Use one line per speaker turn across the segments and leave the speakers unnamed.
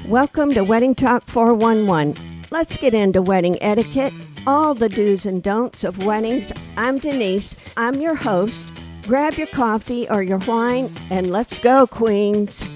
Welcome to Wedding Talk 411. Let's get into wedding etiquette, all the do's and don'ts of weddings. I'm Denise. I'm your host. Grab your coffee or your wine and let's go, queens.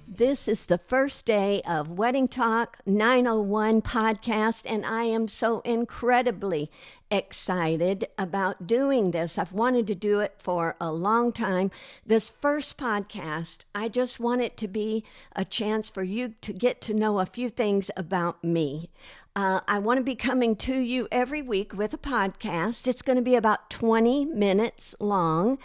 This is the first day of Wedding Talk 901 podcast, and I am so incredibly excited about doing this. I've wanted to do it for a long time. This first podcast, I just want it to be a chance for you to get to know a few things about me. I want to be coming to you every week with a podcast. It's going to be about 20 minutes long.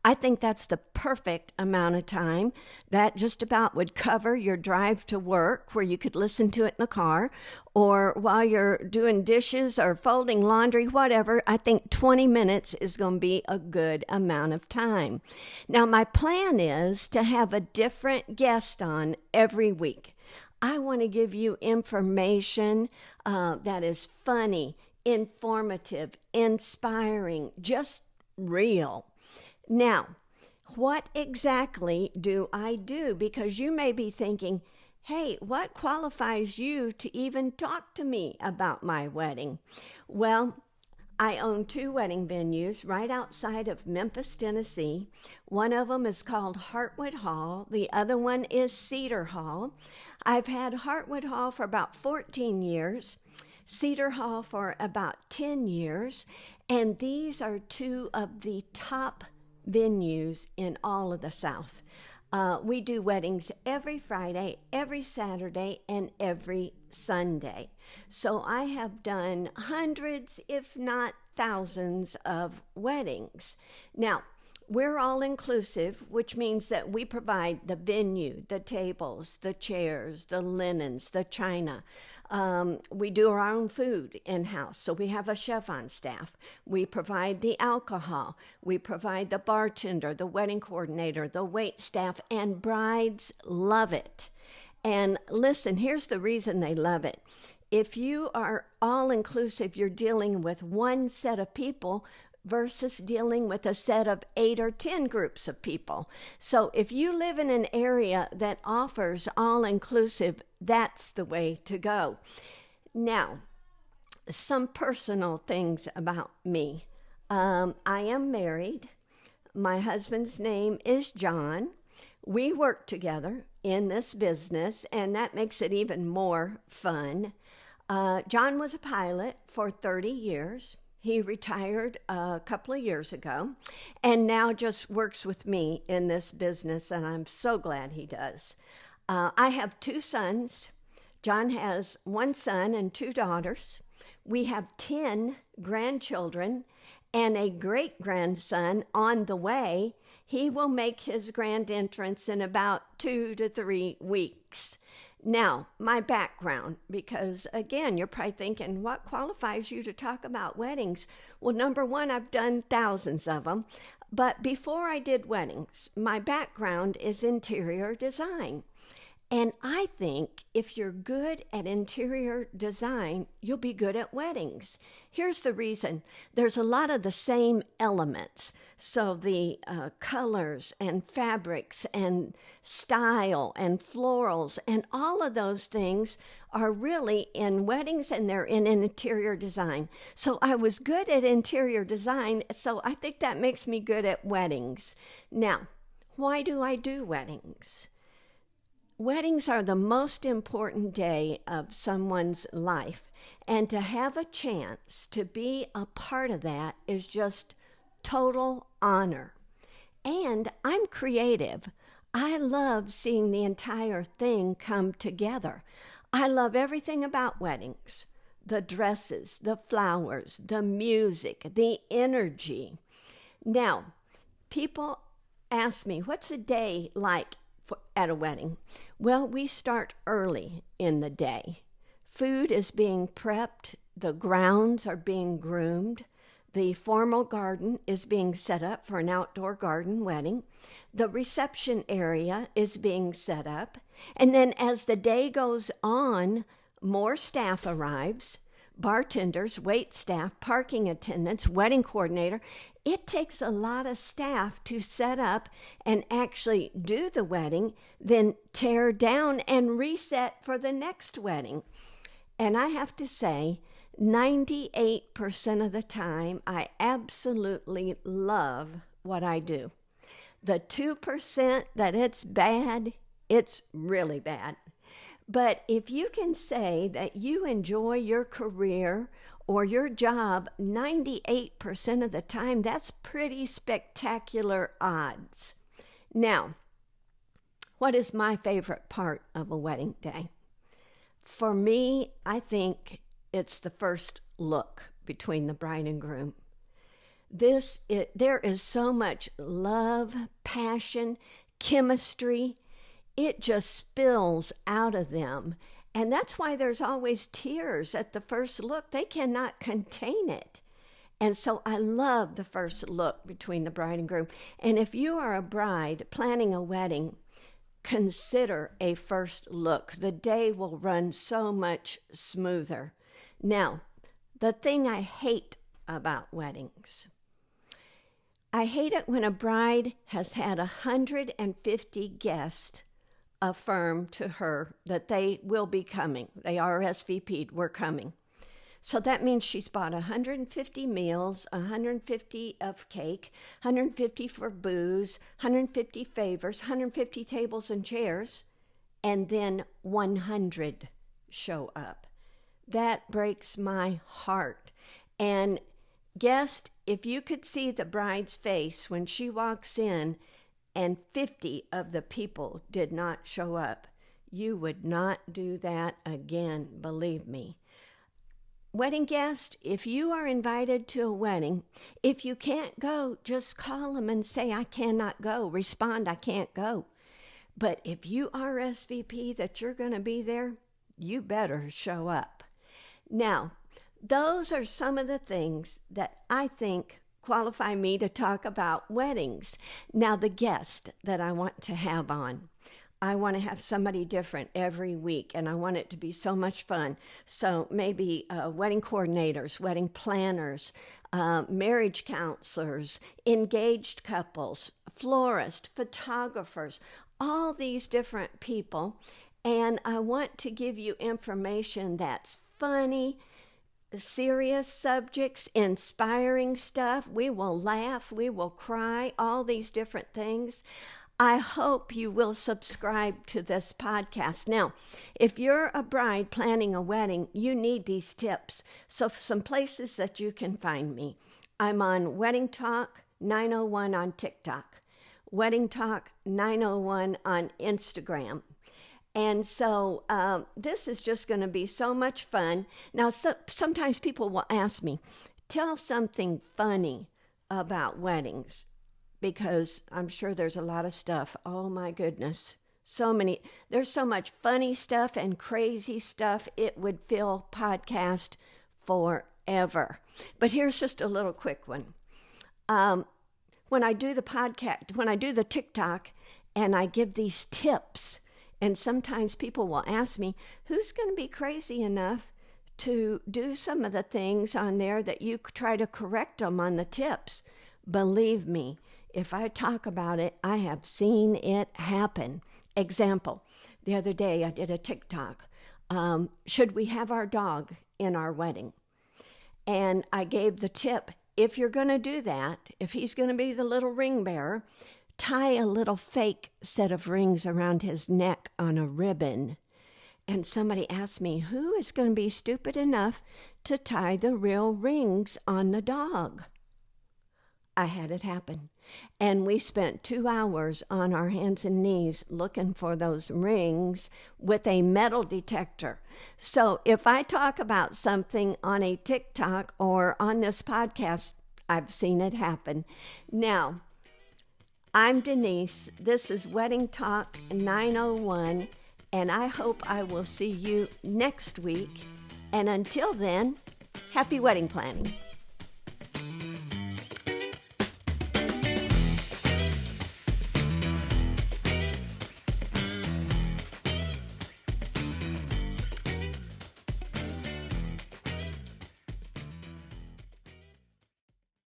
I think that's the perfect amount of time. That just about would cover your drive to work, where you could listen to it in the car, or while you're doing dishes or folding laundry, whatever. I think 20 minutes is going to be a good amount of time. Now, my plan is to have a different guest on every week. I want to give you information that is funny, informative, inspiring, just real. Now, what exactly do I do? Because you may be thinking, hey, what qualifies you to even talk to me about my wedding? Well, I own 2 wedding venues right outside of Memphis, Tennessee. One of them is called Heartwood Hall. The other one is Cedar Hall. I've had Heartwood Hall for about 14 years, Cedar Hall for about 10 years, and these are 2 of the top venues in all of the South. We do weddings every Friday, every Saturday, and every Sunday. So I have done hundreds, if not thousands, of weddings. Now, we're all inclusive, which means that we provide the venue, the tables, the chairs, the linens, the china. We do our own food in-house, so we have a chef on staff. We provide the alcohol. We provide the bartender, the wedding coordinator, the wait staff, and brides love it. And listen, here's the reason they love it. If you are all-inclusive, you're dealing with one set of people versus dealing with a set of 8 or 10 groups of people. So if you live in an area that offers all-inclusive, that's the way to go. Now, some personal things about me. I am married. My husband's name is John. We work together in this business, and that makes it even more fun. John was a pilot for 30 years. He retired a couple of years ago and now just works with me in this business, and I'm so glad he does. I have 2 sons. John has 1 son and 2 daughters. We have 10 grandchildren and a great-grandson on the way. He will make his grand entrance in about 2 to 3 weeks. Now, my background, because again, you're probably thinking, what qualifies you to talk about weddings? Well, number one, I've done thousands of them. But before I did weddings, my background is interior design. And I think if you're good at interior design, you'll be good at weddings. Here's the reason. There's a lot of the same elements. So the colors and fabrics and style and florals and all of those things are really in weddings, and they're in interior design. So I was good at interior design, so I think that makes me good at weddings. Now, why do I do weddings? Weddings are the most important day of someone's life, and to have a chance to be a part of that is just total honor. And I'm creative. I love seeing the entire thing come together. I love everything about weddings. The dresses, the flowers, the music, the energy. Now, people ask me, what's a day like at a wedding? Well, we start early in the day. Food is being prepped. The grounds are being groomed. The formal garden is being set up for an outdoor garden wedding. The reception area is being set up. And then as the day goes on, more staff arrives. bartenders, wait staff, parking attendants, wedding coordinator. It takes a lot of staff to set up and actually do the wedding, then tear down and reset for the next wedding. And I have to say, 98% of the time, I absolutely love what I do. The 2% that it's bad, it's really bad. But if you can say that you enjoy your career or your job 98% of the time, that's pretty spectacular odds. Now, what is my favorite part of a wedding day? For me, I think it's the first look between the bride and groom. There is so much love, passion, chemistry. It just spills out of them. And that's why there's always tears at the first look. They cannot contain it. And so I love the first look between the bride and groom. And if you are a bride planning a wedding, consider a first look. The day will run so much smoother. Now, the thing I hate about weddings, I hate it when a bride has had 150 guests affirm to her that they will be coming. They RSVP'd, we're coming. So that means she's bought 150 meals, 150 of cake, 150 for booze, 150 favors, 150 tables and chairs, and then 100 show up. That breaks my heart. And guest, if you could see the bride's face when she walks in and 50 of the people did not show up, you would not do that again, believe me. Wedding guest, if you are invited to a wedding, if you can't go, just call them and say, I cannot go. Respond, I can't go. But if you RSVP that you're going to be there, you better show up. Now, those are some of the things that I think qualify me to talk about weddings. Now, the guest that I want to have on, I want to have somebody different every week, and I want it to be so much fun. So maybe wedding coordinators, wedding planners, marriage counselors, engaged couples, florists, photographers, all these different people. And I want to give you information that's funny, serious subjects, inspiring stuff. We will laugh, we will cry, all these different things. I hope you will subscribe to this podcast. Now, if you're a bride planning a wedding, you need these tips. So some places that you can find me. I'm on WeddingTalk411 on TikTok, WeddingTalk411 on Instagram. And so this is just going to be so much fun. Now, sometimes people will ask me, tell something funny about weddings, because I'm sure there's a lot of stuff. Oh, my goodness. There's so much funny stuff and crazy stuff. It would fill podcast forever. But here's just a little quick one. When I do the podcast, when I do the TikTok and I give these tips, and sometimes people will ask me, who's going to be crazy enough to do some of the things on there that you try to correct them on the tips? Believe me, if I talk about it, I have seen it happen. Example, the other day I did a TikTok. Should we have our dog in our wedding? And I gave the tip, if you're going to do that, if he's going to be the little ring bearer, tie a little fake set of rings around his neck on a ribbon. And somebody asked me, who is going to be stupid enough to tie the real rings on the dog? I had it happen. And we spent 2 hours on our hands and knees looking for those rings with a metal detector. So if I talk about something on a TikTok or on this podcast, I've seen it happen. Now, I'm Denise. This is Wedding Talk 901, and I hope I will see you next week. And until then, happy wedding planning.